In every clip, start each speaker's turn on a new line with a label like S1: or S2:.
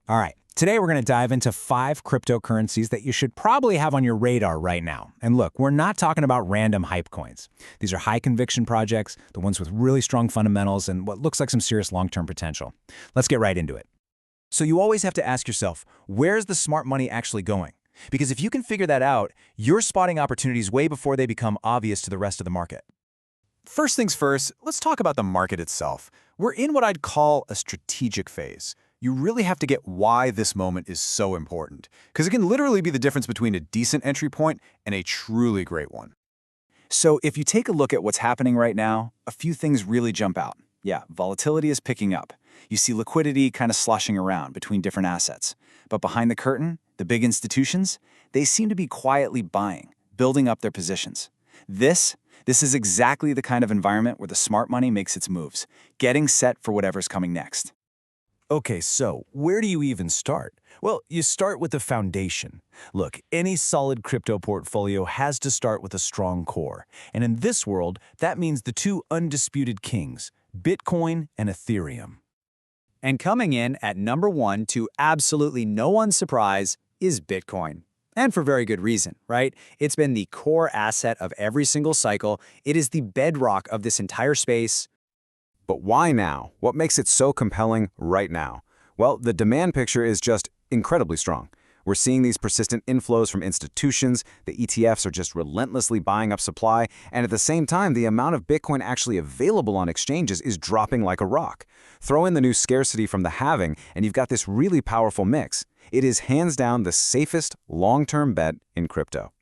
S1: All right, today we're going to dive into 5 cryptocurrencies that you should probably have on your radar right now. And look, we're not talking about random hype coins. These are high conviction projects, the ones with really strong fundamentals and what looks like some serious long-term potential. Let's get right into it.
S2: So you always have to ask yourself, where's the smart money actually going? Because if you can figure that out, you're spotting opportunities way before they become obvious to the rest of the market. First things first, let's talk about the market itself. We're in what I'd call a strategic phase. You really have to get why this moment is so important, because it can literally be the difference between a decent entry point and a truly great one. So if you take a look at what's happening right now, a few things really jump out. Yeah, volatility is picking up. You see liquidity kind of sloshing around between different assets. But behind the curtain, the big institutions, they seem to be quietly buying, building up their positions. This is exactly the kind of environment where the smart money makes its moves, getting set for whatever's coming next. Okay, so where do you even start? Well, you start with the foundation. Look, any solid crypto portfolio has to start with a strong core. And in this world, that means the two undisputed kings, Bitcoin and Ethereum. And coming in at number 1 to absolutely no one's surprise is Bitcoin. And for very good reason, right? It's been the core asset of every single cycle. It is the bedrock of this entire space.
S3: But why now? What makes it so compelling right now? Well, the demand picture is just incredibly strong. We're seeing these persistent inflows from institutions, the ETFs are just relentlessly buying up supply, and at the same time, the amount of Bitcoin actually available on exchanges is dropping like a rock. Throw in the new scarcity from the halving, and you've got this really powerful mix. It is hands down the safest long-term bet in crypto.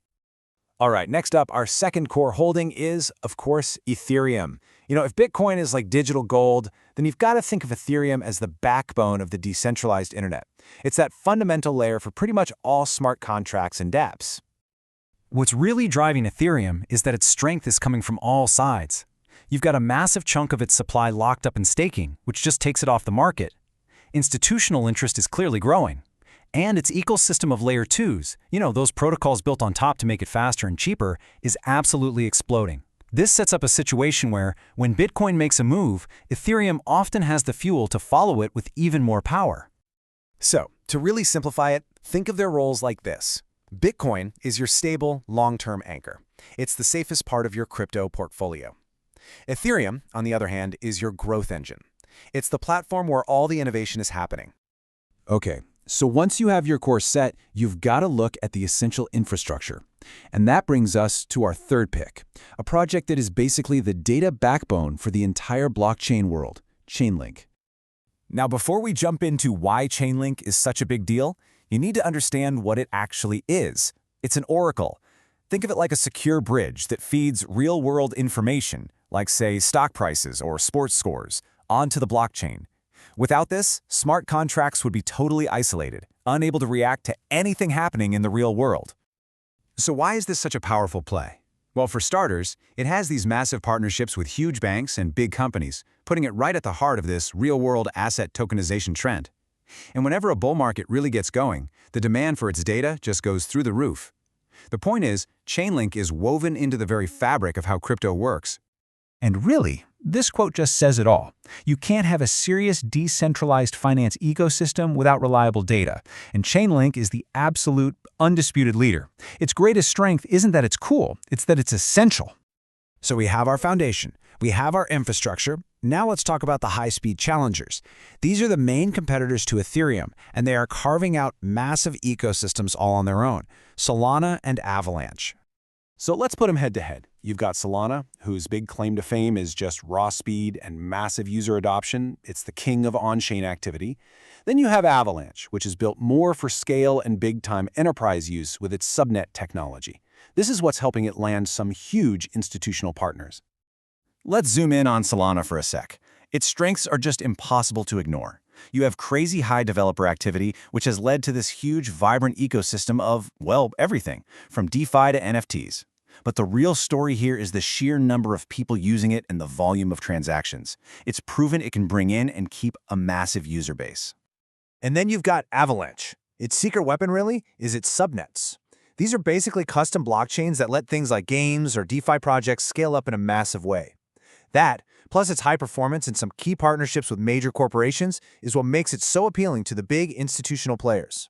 S2: All right, next up, our second core holding is, of course, Ethereum. If Bitcoin is like digital gold, then you've got to think of Ethereum as the backbone of the decentralized internet. It's that fundamental layer for pretty much all smart contracts and dApps. What's really driving Ethereum is that its strength is coming from all sides. You've got a massive chunk of its supply locked up in staking, which just takes it off the market. Institutional interest is clearly growing. And its ecosystem of layer 2s, those protocols built on top to make it faster and cheaper, is absolutely exploding. This sets up a situation where, when Bitcoin makes a move, Ethereum often has the fuel to follow it with even more power. So, to really simplify it, think of their roles like this. Bitcoin is your stable, long-term anchor. It's the safest part of your crypto portfolio. Ethereum, on the other hand, is your growth engine. It's the platform where all the innovation is happening. Okay. So once you have your core set, you've got to look at the essential infrastructure. And that brings us to our third pick, a project that is basically the data backbone for the entire blockchain world, Chainlink. Now, before we jump into why Chainlink is such a big deal, you need to understand what it actually is. It's an oracle. Think of it like a secure bridge that feeds real-world information, like, say, stock prices or sports scores, onto the blockchain. Without this, smart contracts would be totally isolated, unable to react to anything happening in the real world. So why is this such a powerful play? Well, for starters, it has these massive partnerships with huge banks and big companies, putting it right at the heart of this real-world asset tokenization trend. And whenever a bull market really gets going, the demand for its data just goes through the roof. The point is, Chainlink is woven into the very fabric of how crypto works. And really, this quote just says it all. You can't have a serious decentralized finance ecosystem without reliable data, and Chainlink is the absolute, undisputed leader. Its greatest strength isn't that it's cool, it's that it's essential. So we have our foundation, we have our infrastructure. Now let's talk about the high-speed challengers. These are the main competitors to Ethereum, and they are carving out massive ecosystems all on their own, Solana and Avalanche. So let's put them head-to-head. You've got Solana, whose big claim to fame is just raw speed and massive user adoption. It's the king of on-chain activity. Then you have Avalanche, which is built more for scale and big-time enterprise use with its subnet technology. This is what's helping it land some huge institutional partners. Let's zoom in on Solana for a sec. Its strengths are just impossible to ignore. You have crazy high developer activity, which has led to this huge, vibrant ecosystem of, well, everything, from DeFi to NFTs. But the real story here is the sheer number of people using it and the volume of transactions. It's proven it can bring in and keep a massive user base. And then you've got Avalanche. Its secret weapon, really, is its subnets. These are basically custom blockchains that let things like games or DeFi projects scale up in a massive way. That, Plus, its high performance and some key partnerships with major corporations is what makes it so appealing to the big institutional players.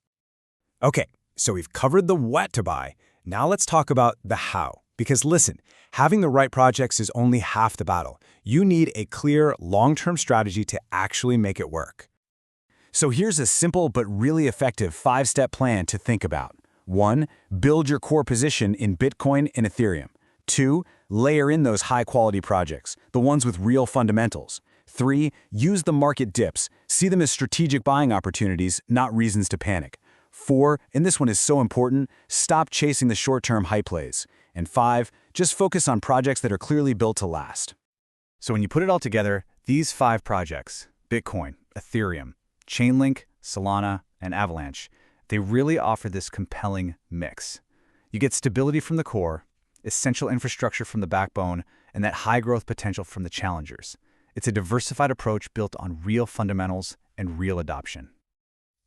S1: Okay, so we've covered the what to buy. Now let's talk about the how. Because listen, having the right projects is only half the battle. You need a clear, long-term strategy to actually make it work. So here's a simple but really effective 5-step plan to think about. 1. Build your core position in Bitcoin and Ethereum. 2. Layer in those high-quality projects, the ones with real fundamentals. 3. Use the market dips. See them as strategic buying opportunities, not reasons to panic. 4, and this one is so important, stop chasing the short-term hype plays. And 5, just focus on projects that are clearly built to last.
S2: So when you put it all together, these 5 projects, Bitcoin, Ethereum, Chainlink, Solana, and Avalanche, they really offer this compelling mix. You get stability from the core, essential infrastructure from the backbone, and that high growth potential from the challengers. It's a diversified approach built on real fundamentals and real adoption.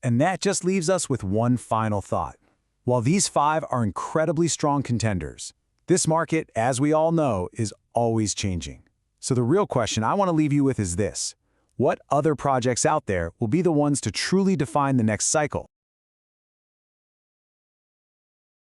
S1: And that just leaves us with one final thought. While these 5 are incredibly strong contenders, this market, as we all know, is always changing. So the real question I want to leave you with is this: what other projects out there will be the ones to truly define the next cycle?